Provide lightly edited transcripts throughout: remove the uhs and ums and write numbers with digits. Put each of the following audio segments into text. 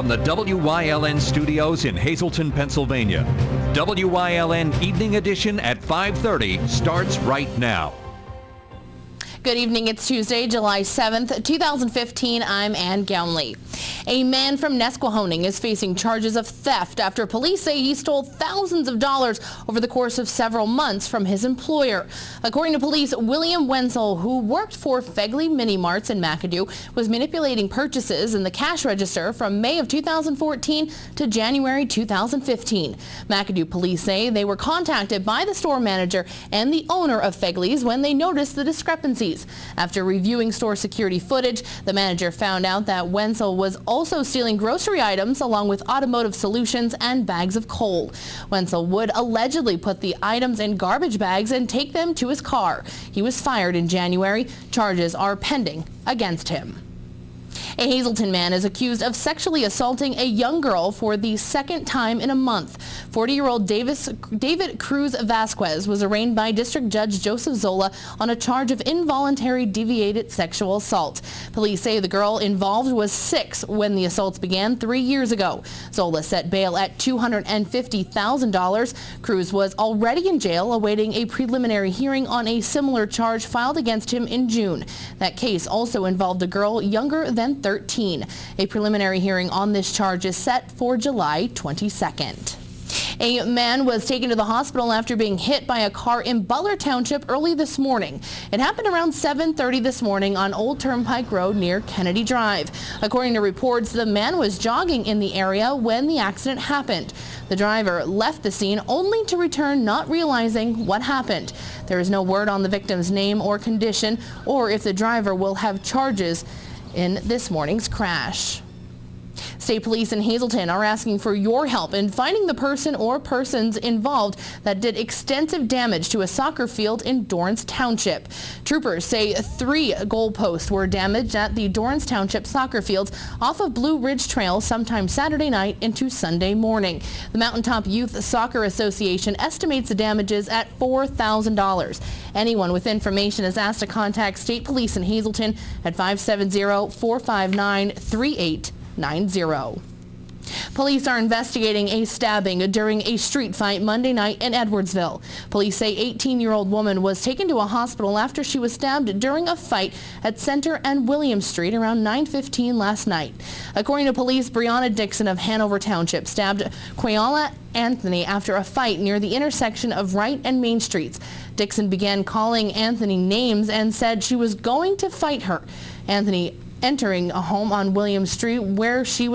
from the WYLN studios in Hazleton, Pennsylvania. WYLN Evening Edition at 5:30 starts right now. Good evening. It's Tuesday, July 7th, 2015. I'm Ann Gownley. A man from Nesquehoning is facing charges of theft after police say he stole thousands of dollars over the course of several months from his employer. According to police, William Wenzel, who worked for Fegley Mini Marts in McAdoo, was manipulating purchases in the cash register from May of 2014 to January 2015. McAdoo police say they were contacted by the store manager and the owner of Fegley's when they noticed the discrepancies. After reviewing store security footage, the manager found out that Wenzel was also stealing grocery items along with automotive solutions and bags of coal. Wenzel would allegedly put the items in garbage bags and take them to his car. He was fired in January. Charges are pending against him. A Hazleton man is accused of sexually assaulting a young girl for the second time in a month. 40-year-old David Cruz Vasquez was arraigned by District Judge Joseph Zola on a charge of involuntary deviated sexual assault. Police say the girl involved was 6 when the assaults began 3 years ago. Zola set bail at $250,000. Cruz was already in jail awaiting a preliminary hearing on a similar charge filed against him in June. That case also involved a girl younger than 13. A preliminary hearing on this charge is set for July 22nd. A man was taken to the hospital after being hit by a car in Butler Township early this morning. It happened around 7:30 this morning on Old Turnpike Road near Kennedy Drive. According to reports, the man was jogging in the area when the accident happened. The driver left the scene only to return not realizing what happened. There is no word on the victim's name or condition or if the driver will have charges in this morning's crash. State police in Hazleton are asking for your help in finding the person or persons involved that did extensive damage to a soccer field in Dorrance Township. Troopers say 3 goalposts were damaged at the Dorrance Township soccer fields off of Blue Ridge Trail sometime Saturday night into Sunday morning. The Mountaintop Youth Soccer Association estimates the damages at $4,000. Anyone with information is asked to contact State Police in Hazleton at 570-459-3890. Police are investigating a stabbing during a street fight Monday night in Edwardsville. Police say 18-year-old woman was taken to a hospital after she was stabbed during a fight at Center and William Street around 9:15 last night. According to police, Brianna Dixon of Hanover Township stabbed Quayala Anthony after a fight near the intersection of Wright and Main Streets. Dixon began calling Anthony names and said she was going to fight her. Anthony entering a home on William Street where she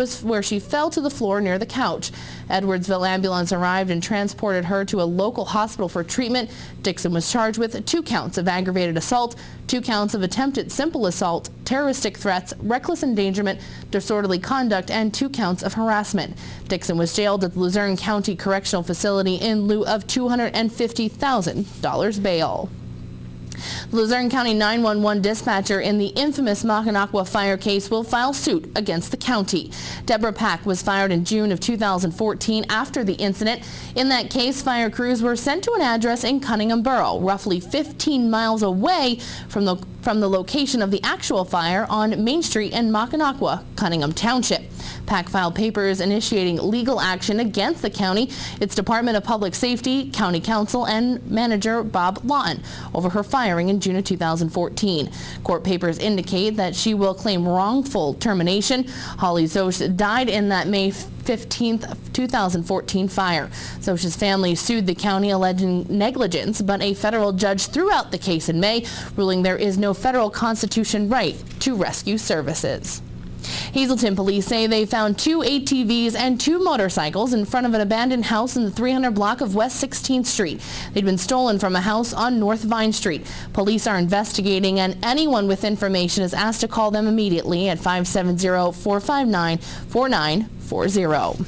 fell to the floor near the couch. Edwardsville ambulance arrived and transported her to a local hospital for treatment. Dixon was charged with 2 counts of aggravated assault, 2 counts of attempted simple assault, terroristic threats, reckless endangerment, disorderly conduct, and 2 counts of harassment. Dixon was jailed at the Luzerne County Correctional Facility in lieu of $250,000 bail. The Luzerne County 911 dispatcher in the infamous Mackinac fire case will file suit against the county. Deborah Pack was fired in June of 2014 after the incident. In that case, fire crews were sent to an address in Cunningham Borough, roughly 15 miles away from the location of the actual fire on Main Street in Mackinac, Cunningham Township. Pack filed papers initiating legal action against the county, its Department of Public Safety, County Council, and manager Bob Lawton over her firing in June of 2014. Court papers indicate that she will claim wrongful termination. Holly Zosch died in that May 15th, 2014 fire. Zosch's family sued the county alleging negligence, but a federal judge threw out the case in May, ruling there is no federal constitution right to rescue services. Hazleton police say they found 2 ATVs and 2 motorcycles in front of an abandoned house in the 300 block of West 16th Street. They'd been stolen from a house on North Vine Street. Police are investigating, and anyone with information is asked to call them immediately at 570-459-4940.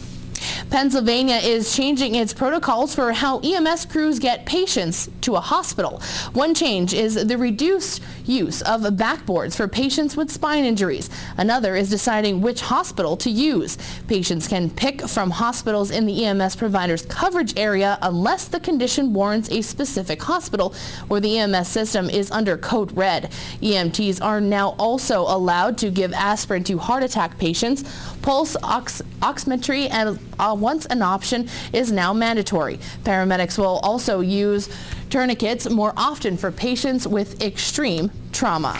Pennsylvania is changing its protocols for how EMS crews get patients to a hospital. One change is the reduced use of backboards for patients with spine injuries. Another is deciding which hospital to use. Patients can pick from hospitals in the EMS provider's coverage area unless the condition warrants a specific hospital or the EMS system is under code red. EMTs are now also allowed to give aspirin to heart attack patients. Pulse oximetry, and once an option, is now mandatory. Paramedics will also use tourniquets more often for patients with extreme trauma.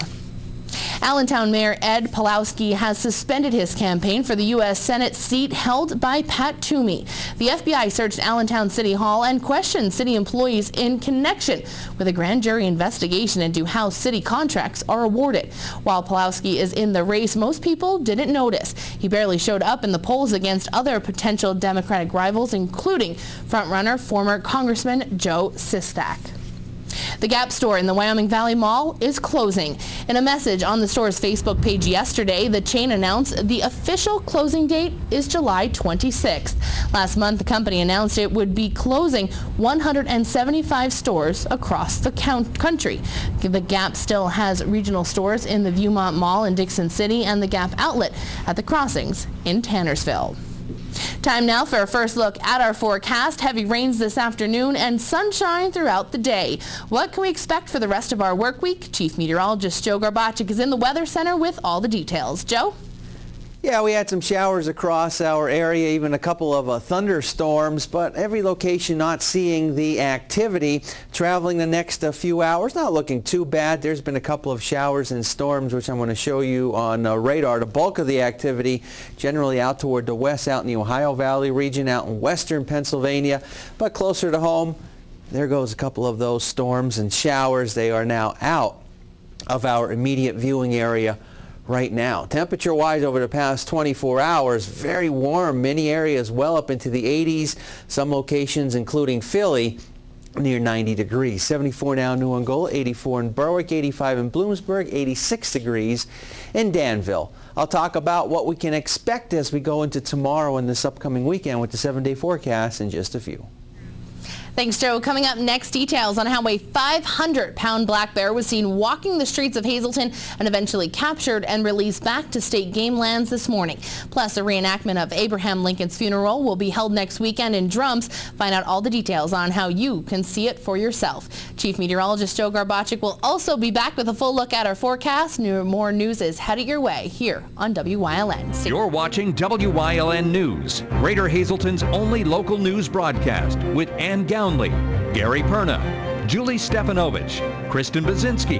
Allentown Mayor Ed Pawlowski has suspended his campaign for the U.S. Senate seat held by Pat Toomey. The FBI searched Allentown City Hall and questioned city employees in connection with a grand jury investigation into how city contracts are awarded. While Pawlowski is in the race, most people didn't notice. He barely showed up in the polls against other potential Democratic rivals, including frontrunner former Congressman Joe Sistak. The Gap store in the Wyoming Valley Mall is closing. In a message on the store's Facebook page yesterday, the chain announced the official closing date is July 26th. Last month, the company announced it would be closing 175 stores across the country. The Gap still has regional stores in the Viewmont Mall in Dixon City and the Gap outlet at the Crossings in Tannersville. Time now for a first look at our forecast. Heavy rains this afternoon and sunshine throughout the day. What can we expect for the rest of our work week? Chief Meteorologist Joe Garbacik is in the Weather Center with all the details. Joe? Yeah, we had some showers across our area, even a couple of thunderstorms, but every location not seeing the activity. Traveling the next few hours, not looking too bad. There's been a couple of showers and storms, which I'm going to show you on radar. The bulk of the activity generally out toward the west, out in the Ohio Valley region, out in western Pennsylvania, but closer to home, there goes a couple of those storms and showers. They are now out of our immediate viewing area right now. Temperature-wise over the past 24 hours, very warm. Many areas well up into the 80s. Some locations, including Philly, near 90 degrees. 74 now in New Angola, 84 in Berwick, 85 in Bloomsburg, 86 degrees in Danville. I'll talk about what we can expect as we go into tomorrow and this upcoming weekend with the 7-day forecast in just a few. Thanks, Joe. Coming up next, details on how a 500-pound black bear was seen walking the streets of Hazleton and eventually captured and released back to state game lands this morning. Plus, a reenactment of Abraham Lincoln's funeral will be held next weekend in Drums. Find out all the details on how you can see it for yourself. Chief Meteorologist Joe Garbacik will also be back with a full look at our forecast. More news is headed your way here on WYLN. You're watching WYLN News, Greater Hazleton's only local news broadcast with Ann Gownley, Gary Perna, Julie Stefanovich, Kristen Bazinski,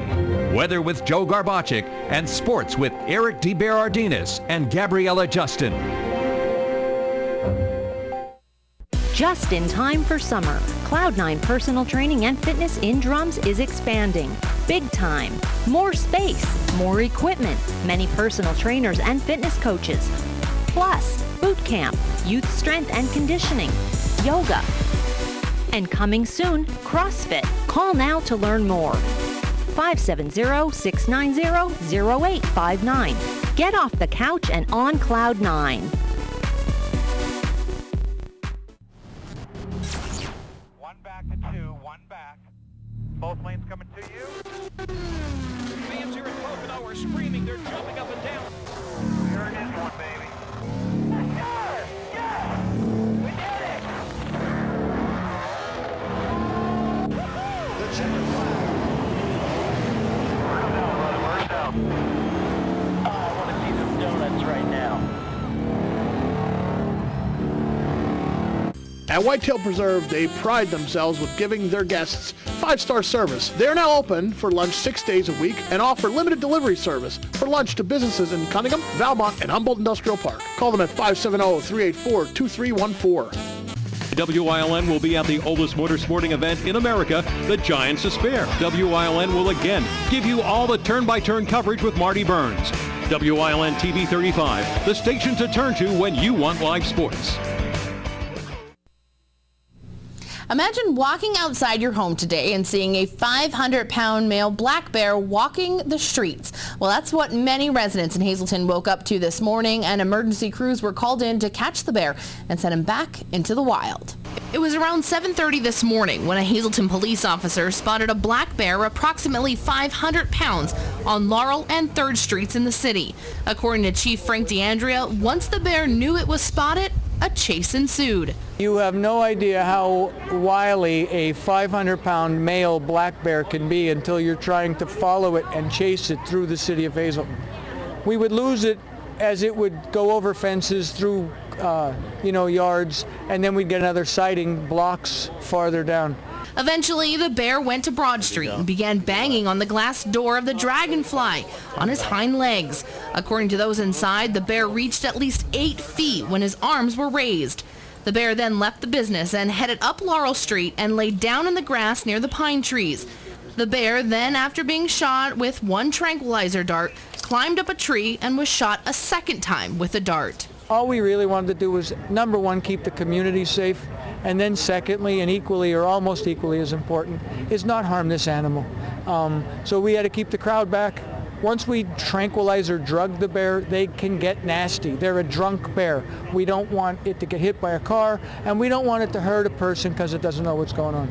Weather with Joe Garbacik, and Sports with Eric DeBerardinis and Gabriella Justin. Just in time for summer, Cloud9 Personal Training and Fitness in Drums is expanding. Big time. More space, more equipment, many personal trainers and fitness coaches. Plus, boot camp, youth strength and conditioning, yoga. And coming soon, CrossFit. Call now to learn more. 570-690-0859. Get off the couch and on Cloud9. One back to two, one back. Both lanes coming to you. Fans here at Pocono are screaming. They're jumping up and down. Here it is, one baby. Yes! Yes! We did it! The checkered flag. First down, brother, first down. I want to see some donuts right now. At Whitetail Preserve, they pride themselves with giving their guests 5-star service. They are now open for lunch 6 days a week and offer limited delivery service for lunch to businesses in Cunningham, Valmont, and Humboldt Industrial Park. Call them at 570-384-2314. WYLN will be at the oldest motorsporting event in America, the Giants of Spare. WYLN will again give you all the turn-by-turn coverage with Marty Burns. WYLN TV 35, the station to turn to when you want live sports. Imagine walking outside your home today and seeing a 500-pound male black bear walking the streets. Well, that's what many residents in Hazleton woke up to this morning, and emergency crews were called in to catch the bear and send him back into the wild. It was around 7:30 this morning when a Hazleton police officer spotted a black bear approximately 500 pounds on Laurel and 3rd Streets in the city. According to Chief Frank D'Andrea, once the bear knew it was spotted, a chase ensued. You have no idea how wily a 500-pound male black bear can be until you're trying to follow it and chase it through the city of Hazleton. We would lose it as it would go over fences, through yards, and then we'd get another sighting blocks farther down. Eventually, the bear went to Broad Street and began banging on the glass door of the Dragonfly on his hind legs. According to those inside, the bear reached at least 8 feet when his arms were raised. The bear then left the business and headed up Laurel Street and laid down in the grass near the pine trees. The bear then, after being shot with one tranquilizer dart, climbed up a tree and was shot a second time with a dart. All we really wanted to do was, number one, keep the community safe, and then secondly, and equally or almost equally as important, is not harm this animal. So we had to keep the crowd back. Once we tranquilize or drug the bear, they can get nasty. They're a drunk bear. We don't want it to get hit by a car, and we don't want it to hurt a person because it doesn't know what's going on.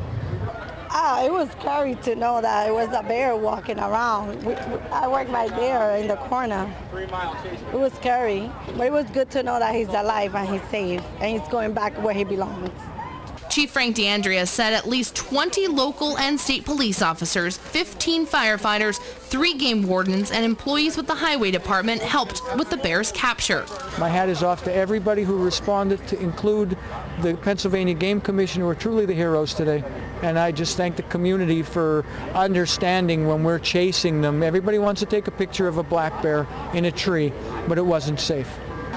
It was scary to know that it was a bear walking around. I work right there in the corner. It was scary, but it was good to know that he's alive and he's safe and he's going back where he belongs. Chief Frank D'Andrea said at least 20 local and state police officers, 15 firefighters, 3 game wardens, and employees with the highway department helped with the bear's capture. My hat is off to everybody who responded, to include the Pennsylvania Game Commission, who are truly the heroes today. And I just thank the community for understanding when we're chasing them. Everybody wants to take a picture of a black bear in a tree, but it wasn't safe.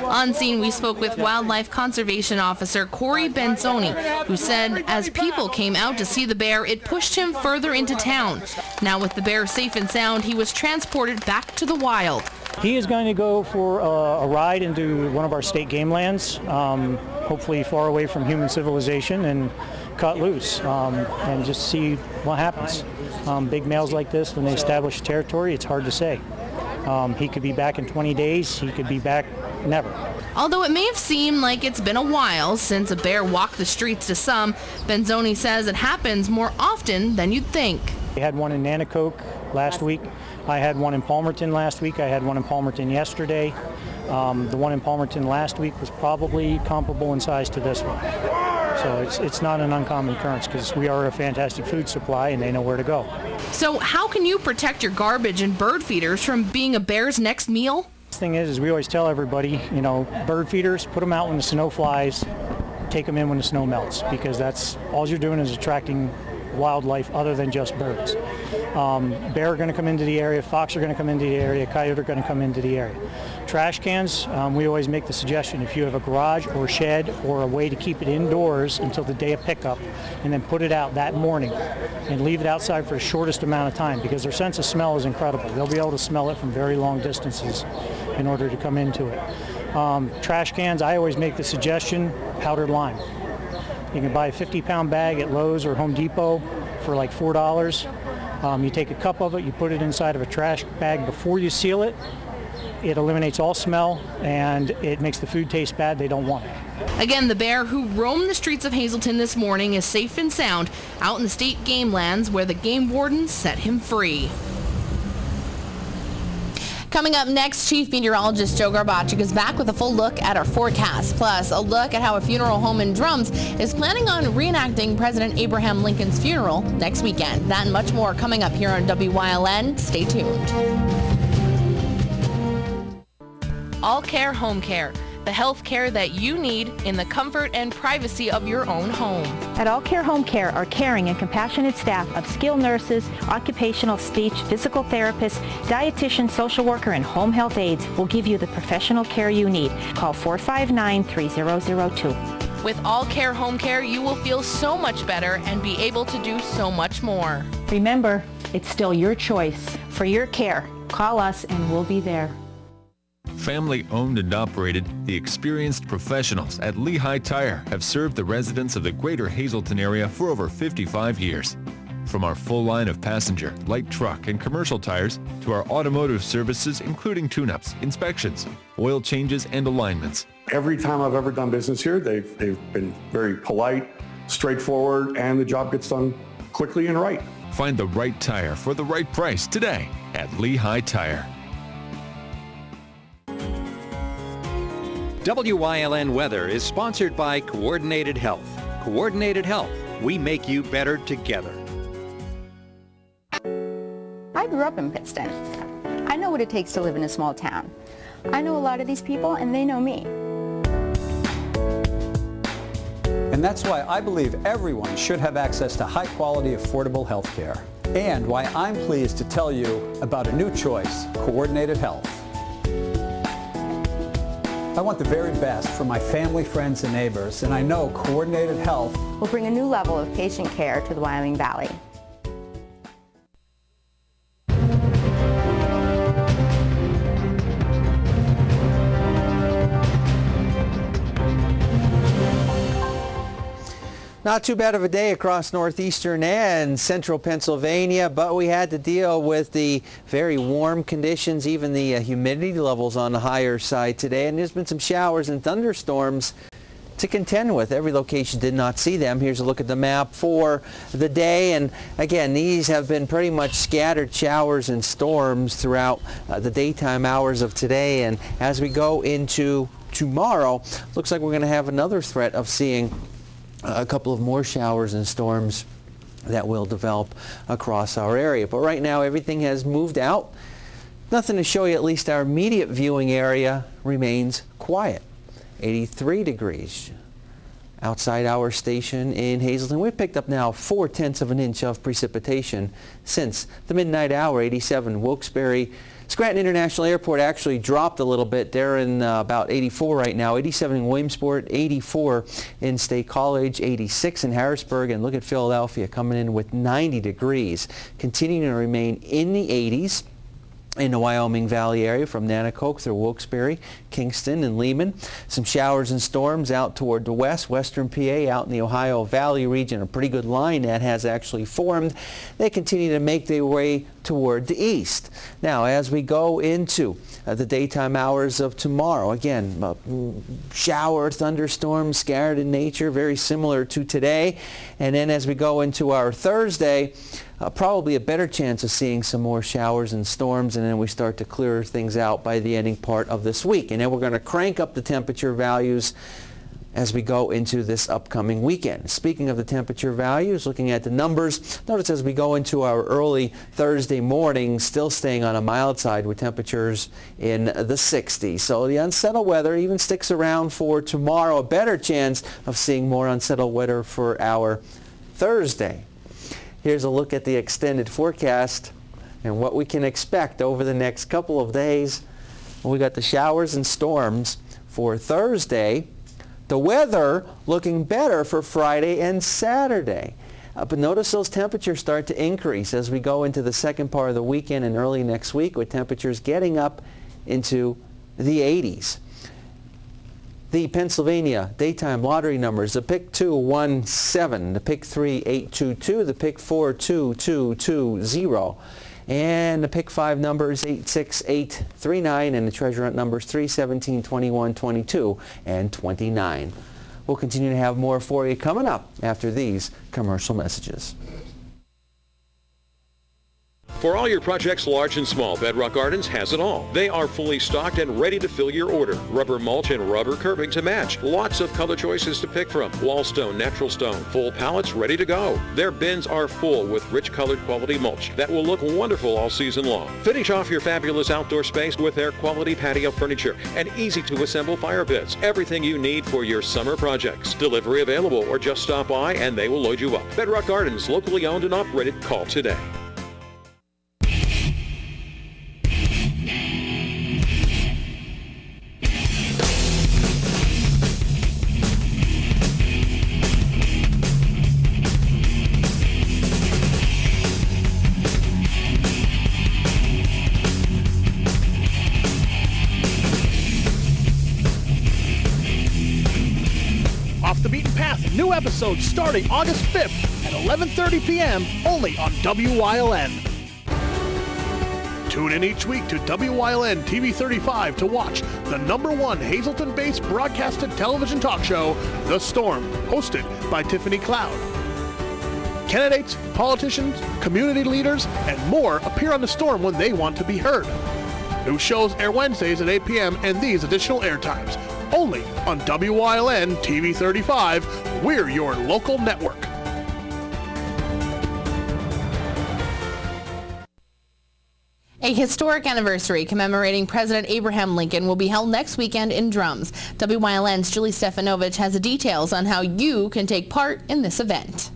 On scene, we spoke with Wildlife Conservation Officer Corey Benzoni, who said as people came out to see the bear, it pushed him further into town. Now with the bear safe and sound, he was transported back to the wild. He is going to go for a ride into one of our state game lands, hopefully far away from human civilization, and cut loose and just see what happens. Big males like this, when they establish territory, it's hard to say. He could be back in 20 days. He could be back never. Although it may have seemed like it's been a while since a bear walked the streets to some, Benzoni says it happens more often than you'd think. We had one in Nanticoke last week. I had one in Palmerton last week. I had one in Palmerton yesterday. The one in Palmerton last week was probably comparable in size to this one. So it's not an uncommon occurrence because we are a fantastic food supply and they know where to go. So how can you protect your garbage and bird feeders from being a bear's next meal? The thing is we always tell everybody, bird feeders, put them out when the snow flies, take them in when the snow melts, because that's all you're doing is attracting wildlife other than just birds. Bear are going to come into the area, fox are going to come into the area, coyote are going to come into the area. Trash cans, we always make the suggestion, if you have a garage or shed or a way to keep it indoors until the day of pickup, and then put it out that morning and leave it outside for the shortest amount of time, because their sense of smell is incredible. They'll be able to smell it from very long distances in order to come into it. Trash cans, I always make the suggestion, powdered lime. You can buy a 50-pound bag at Lowe's or Home Depot for like $4. You take a cup of it, you put it inside of a trash bag before you seal it. It eliminates all smell and it makes the food taste bad. They don't want it. Again, the bear who roamed the streets of Hazleton this morning is safe and sound out in the state game lands where the game wardens set him free. Coming up next, Chief Meteorologist Joe Garbacik is back with a full look at our forecast, plus a look at how a funeral home in Drums is planning on reenacting President Abraham Lincoln's funeral next weekend. That and much more coming up here on WYLN. Stay tuned. All Care Home Care, the health care that you need in the comfort and privacy of your own home. At All Care Home Care, our caring and compassionate staff of skilled nurses, occupational speech, physical therapists, dietitian, social worker, and home health aides will give you the professional care you need. Call 459-3002. With All Care Home Care, you will feel so much better and be able to do so much more. Remember, it's still your choice. For your care, call us and we'll be there. Family owned and operated, the experienced professionals at Lehigh Tire have served the residents of the greater Hazleton area for over 55 years. From our full line of passenger, light truck, and commercial tires to our automotive services including tune-ups, inspections, oil changes, and alignments. Every time I've ever done business here, they've been very polite, straightforward, and the job gets done quickly and right. Find the right tire for the right price today at Lehigh Tire. WILN Weather is sponsored by Coordinated Health. Coordinated Health, we make you better together. I grew up in Pittston. I know what it takes to live in a small town. I know a lot of these people and they know me. And that's why I believe everyone should have access to high-quality, affordable health care. And why I'm pleased to tell you about a new choice, Coordinated Health. I want the very best for my family, friends, and neighbors, and I know Coordinated Health will bring a new level of patient care to the Wyoming Valley. Not too bad of a day across northeastern and central Pennsylvania, but we had to deal with the very warm conditions, even the humidity levels on the higher side today, and there's been some showers and thunderstorms to contend with. Every location did not see them. Here's a look at the map for the day, and again, these have been pretty much scattered showers and storms throughout the daytime hours of today, and as we go into tomorrow, looks like we're going to have another threat of seeing a couple of more showers and storms that will develop across our area. But right now everything has moved out. Nothing to show you. At least our immediate viewing area remains quiet. 83 degrees outside our station in Hazleton. We've picked up now 0.4 of an inch of precipitation since the midnight hour. 87 Wilkes-Barre. Scranton International Airport actually dropped a little bit. They're in about 84 right now. 87 in Williamsport, 84 in State College, 86 in Harrisburg, and look at Philadelphia coming in with 90 degrees. Continuing to remain in the 80s in the Wyoming Valley area from Nanticoke through Wilkes-Barre, Kingston, and Lehman. Some showers and storms out toward the west, western PA, out in the Ohio Valley region. A pretty good line that has actually formed. They continue to make their way toward the east. Now, as we go into the daytime hours of tomorrow, again, shower, thunderstorms, scattered in nature, very similar to today. And then as we go into our Thursday, probably a better chance of seeing some more showers and storms, and then we start to clear things out by the ending part of this week. And then we're going to crank up the temperature values as we go into this upcoming weekend. Speaking of the temperature values, looking at the numbers, notice as we go into our early Thursday morning, still staying on a mild side with temperatures in the 60s. So the unsettled weather even sticks around for tomorrow. A better chance of seeing more unsettled weather for our Thursday. Here's a look at the extended forecast and what we can expect over the next couple of days. We got the showers and storms for Thursday. The weather looking better for Friday and Saturday. But notice those temperatures start to increase as we go into the second part of the weekend and early next week, with temperatures getting up into the 80s. The Pennsylvania daytime lottery numbers: the pick 2 17, the pick 3 822, the pick 4 2220, and the pick 5 numbers 86839, and the treasure hunt numbers 3, 17, 21, 22, and 29. We'll continue to have more for you coming up after these commercial messages. For all your projects, large and small, Bedrock Gardens has it all. They are fully stocked and ready to fill your order. Rubber mulch and rubber curbing to match. Lots of color choices to pick from. Wall stone, natural stone, full pallets ready to go. Their bins are full with rich colored quality mulch that will look wonderful all season long. Finish off your fabulous outdoor space with their quality patio furniture and easy to assemble fire pits. Everything you need for your summer projects. Delivery available, or just stop by and they will load you up. Bedrock Gardens, locally owned and operated. Call today. New episodes starting August 5th at 11:30 p.m. only on WYLN. Tune in each week to WYLN TV 35 to watch the #1 Hazleton-based broadcasted television talk show, The Storm, hosted by Tiffany Cloud. Candidates, politicians, community leaders, and more appear on The Storm when they want to be heard. New shows air Wednesdays at 8 p.m. and these additional airtimes, only on WYLN TV 35. We're your local network. A historic anniversary commemorating President Abraham Lincoln will be held next weekend in Drums. WYLN's Julie Stefanovich has the details on how you can take part in this event.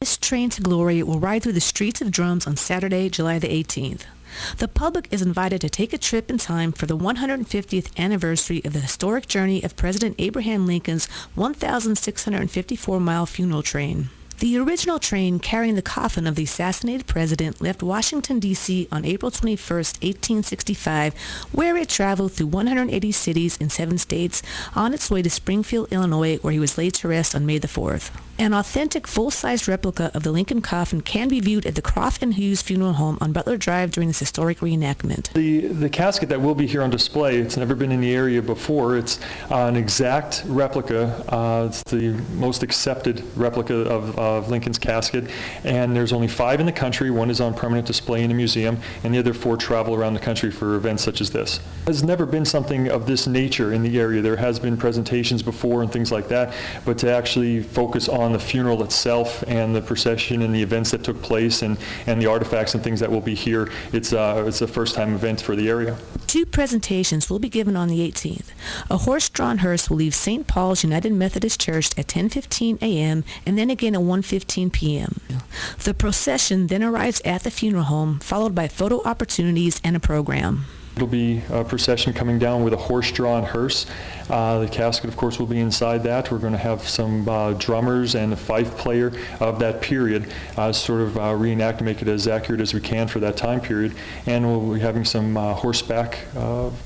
This train to glory will ride through the streets of Drums on Saturday, July the 18th. The public is invited to take a trip in time for the 150th anniversary of the historic journey of President Abraham Lincoln's 1,654-mile funeral train. The original train carrying the coffin of the assassinated president left Washington, D.C. on April 21, 1865, where it traveled through 180 cities in 7 states on its way to Springfield, Illinois, where he was laid to rest on May the 4th. An authentic full-size replica of the Lincoln coffin can be viewed at the Croft and Hughes Funeral Home on Butler Drive during this historic reenactment. The casket that will be here on display, it's never been in the area before. It's an exact replica. It's the most accepted replica of Lincoln's casket, and there's only 5 in the country. 1 is on permanent display in a museum, and the other 4 travel around the country for events such as this. There's never been something of this nature in the area. There has been presentations before and things like that, but to actually focus on the funeral itself and the procession and the events that took place and the artifacts and things that will be here, it's a first-time event for the area. 2 presentations will be given on the 18th. A horse-drawn hearse will leave St. Paul's United Methodist Church at 10:15 a.m. and then again at 1:15 p.m. The procession then arrives at the funeral home, followed by photo opportunities and a program. It'll be a procession coming down with a horse-drawn hearse. The casket, of course, will be inside that. We're going to have some drummers and a fife player of that period, reenact and make it as accurate as we can for that time period. And we'll be having some horseback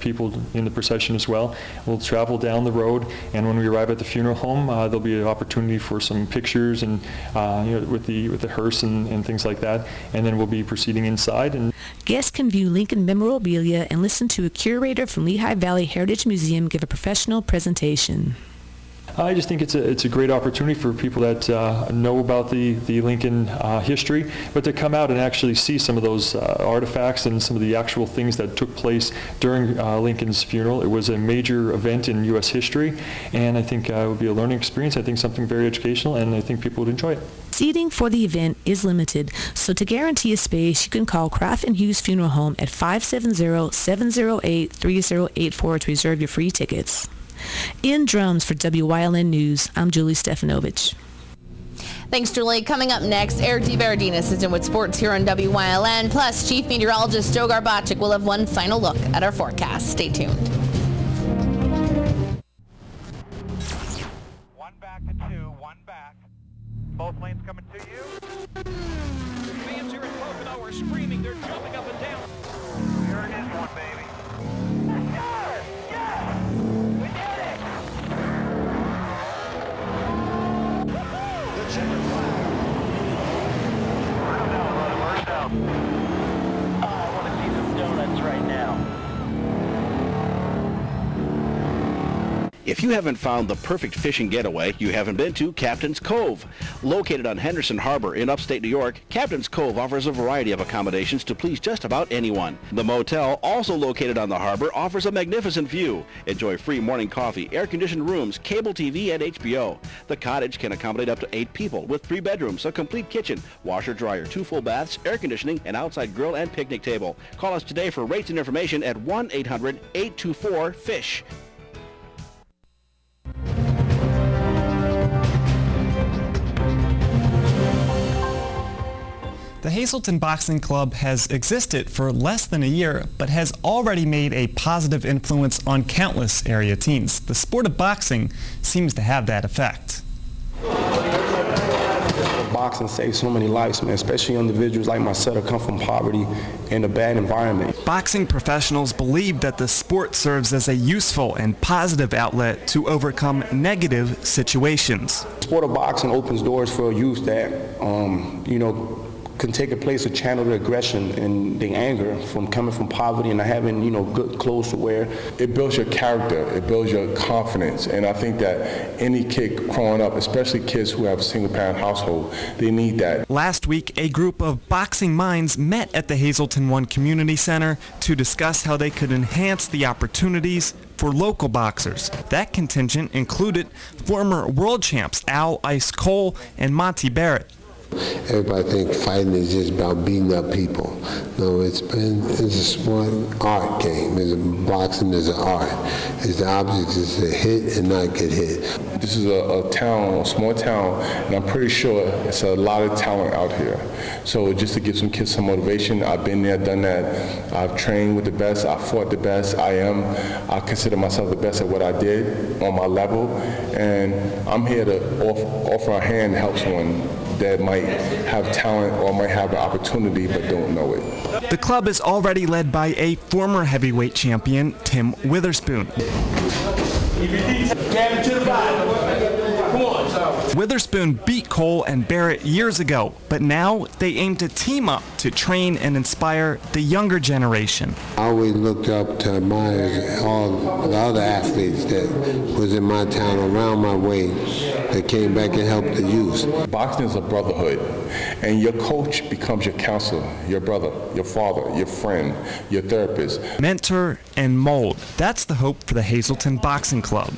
people in the procession as well. We'll travel down the road, and when we arrive at the funeral home, there'll be an opportunity for some pictures and with the hearse and things like that. And then we'll be proceeding inside. And guests can view Lincoln memorabilia and listen to a curator from Lehigh Valley Heritage Museum give a professional presentation. I just think it's a great opportunity for people that know about the Lincoln history, but to come out and actually see some of those artifacts and some of the actual things that took place during Lincoln's funeral. It was a major event in U.S. history, and I think it would be a learning experience. I think something very educational, and I think people would enjoy it. Seating for the event is limited, so to guarantee a space, you can call Croft and Hughes Funeral Home at 570-708-3084 to reserve your free tickets. In Drums for WYLN News, I'm Julie Stefanovich. Thanks, Julie. Coming up next, Eric DeVerardinez is in with sports here on WYLN. Plus, Chief Meteorologist Joe Garbacik will have one final look at our forecast. Stay tuned. 1 back to 2, 1 back. Both lanes coming to you. Fans here in Pocono are screaming. They're jumping up and down. Here it is, one baby. Let's go! Yes! We did it! The checkered flag. First down, brother, first down. I want to see some donuts right now. If you haven't found the perfect fishing getaway, you haven't been to Captain's Cove. Located on Henderson Harbor in upstate New York, Captain's Cove offers a variety of accommodations to please just about anyone. The motel, also located on the harbor, offers a magnificent view. Enjoy free morning coffee, air-conditioned rooms, cable TV, and HBO. The cottage can accommodate up to 8 people with 3 bedrooms, a complete kitchen, washer-dryer, 2 full baths, air conditioning, an outside grill and picnic table. Call us today for rates and information at 1-800-824-FISH. The Hazleton Boxing Club has existed for less than a year, but has already made a positive influence on countless area teens. The sport of boxing seems to have that effect. boxing saves so many lives, man, especially individuals like myself that come from poverty and a bad environment. Boxing professionals believe that the sport serves as a useful and positive outlet to overcome negative situations. The sport of boxing opens doors for youth that, can take a place to channel their aggression and their anger from coming from poverty and not having, good clothes to wear. It builds your character, it builds your confidence, and I think that any kid growing up, especially kids who have a single-parent household, they need that. Last week, a group of boxing minds met at the Hazleton One Community Center to discuss how they could enhance the opportunities for local boxers. That contingent included former world champs Al Ice Cole and Monty Barrett. Everybody thinks fighting is just about beating up people. No, it's a smart art game. Boxing is an art. The object is to hit and not get hit. This is a small town, and I'm pretty sure it's a lot of talent out here. So just to give some kids some motivation, I've been there, done that. I've trained with the best, I fought the best. I consider myself the best at what I did on my level, and I'm here to offer a hand to help someone that might have talent or might have an opportunity but don't know it. The club is already led by a former heavyweight champion, Tim Witherspoon. Witherspoon beat Cole and Barrett years ago, but now they aim to team up to train and inspire the younger generation. I always looked up to admire all the other athletes that was in my town around my way that came back and helped the youth. Boxing is a brotherhood, and your coach becomes your counselor, your brother, your father, your friend, your therapist. Mentor and mold. That's the hope for the Hazleton Boxing Club.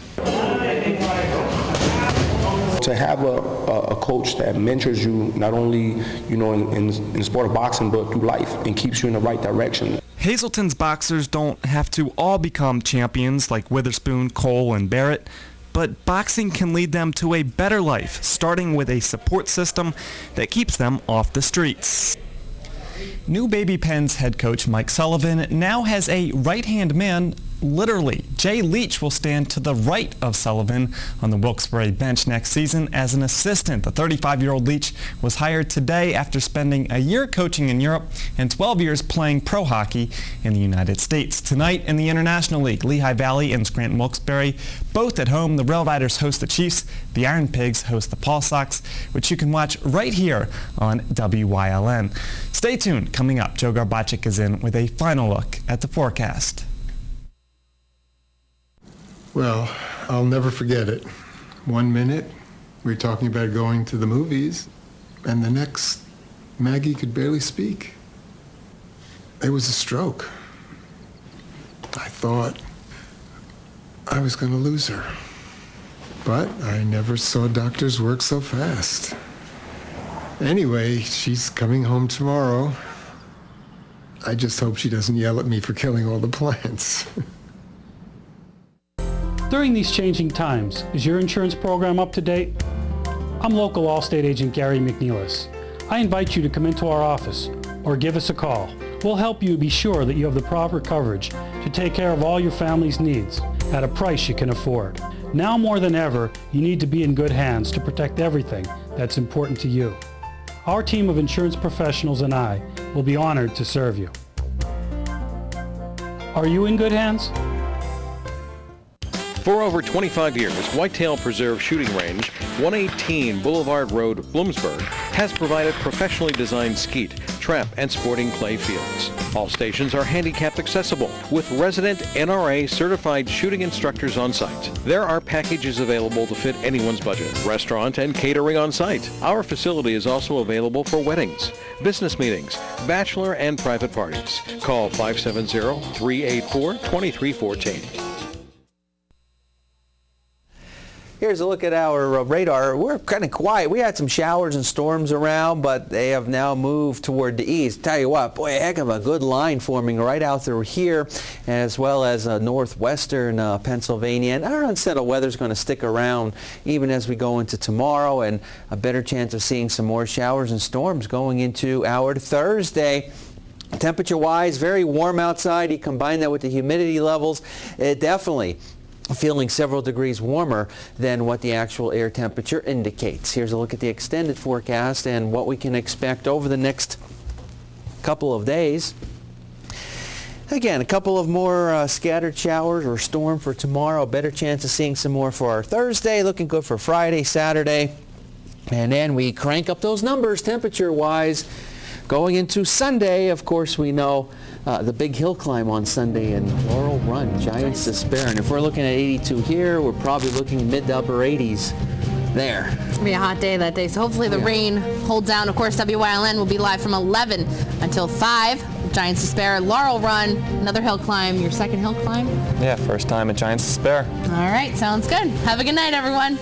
To have a coach that mentors you not only, in the sport of boxing, but through life and keeps you in the right direction. Hazleton's boxers don't have to all become champions like Witherspoon, Cole, and Barrett, but boxing can lead them to a better life, starting with a support system that keeps them off the streets. New Baby Pens head coach Mike Sullivan now has a right-hand man, literally. Jay Leach will stand to the right of Sullivan on the Wilkes-Barre bench next season as an assistant. The 35-year-old Leach was hired today after spending a year coaching in Europe and 12 years playing pro hockey in the United States. Tonight in the International League, Lehigh Valley and Scranton Wilkes-Barre, both at home. The Rail Riders host the Chiefs. The Iron Pigs host the Paul Sox, which you can watch right here on WYLN. Stay tuned. Coming up, Joe Garbacik is in with a final look at the forecast. Well, I'll never forget it. 1 minute, we were talking about going to the movies, and the next, Maggie could barely speak. It was a stroke. I thought I was going to lose her. But I never saw doctors work so fast. Anyway, she's coming home tomorrow. I just hope she doesn't yell at me for killing all the plants. During these changing times, is your insurance program up to date? I'm local Allstate agent Gary McNeilis. I invite you to come into our office or give us a call. We'll help you be sure that you have the proper coverage to take care of all your family's needs at a price you can afford. Now more than ever, you need to be in good hands to protect everything that's important to you. Our team of insurance professionals and I will be honored to serve you. Are you in good hands? For over 25 years, Whitetail Preserve Shooting Range, 118 Boulevard Road, Bloomsburg, has provided professionally designed skeet, trap, and sporting clay fields. All stations are handicapped accessible with resident NRA certified shooting instructors on site. There are packages available to fit anyone's budget, restaurant and catering on site. Our facility is also available for weddings, business meetings, bachelor and private parties. Call 570-384-2314. Here's a look at our radar. We're kind of quiet. We had some showers and storms around, but they have now moved toward the east. Tell you what, boy, a heck of a good line forming right out through here, as well as northwestern Pennsylvania. And our unsettled weather is going to stick around even as we go into tomorrow, and a better chance of seeing some more showers and storms going into our Thursday. Temperature-wise, very warm outside. You combine that with the humidity levels, it definitely feeling several degrees warmer than what the actual air temperature indicates. Here's a look at the extended forecast and what we can expect over the next couple of days. Again, a couple of more scattered showers or storm for tomorrow. Better chance of seeing some more for our Thursday. Looking good for Friday, Saturday. And then we crank up those numbers temperature-wise. Going into Sunday, of course, we know the big hill climb on Sunday in Laurel Run, Giants Despair. And if we're looking at 82 here, we're probably looking mid to upper 80s there. It's going to be a hot day that day, so hopefully the rain holds down. Of course, WYLN will be live from 11 until 5. Giants Despair, Laurel Run, another hill climb. Your second hill climb? Yeah, first time at Giants Despair. All right, sounds good. Have a good night, everyone.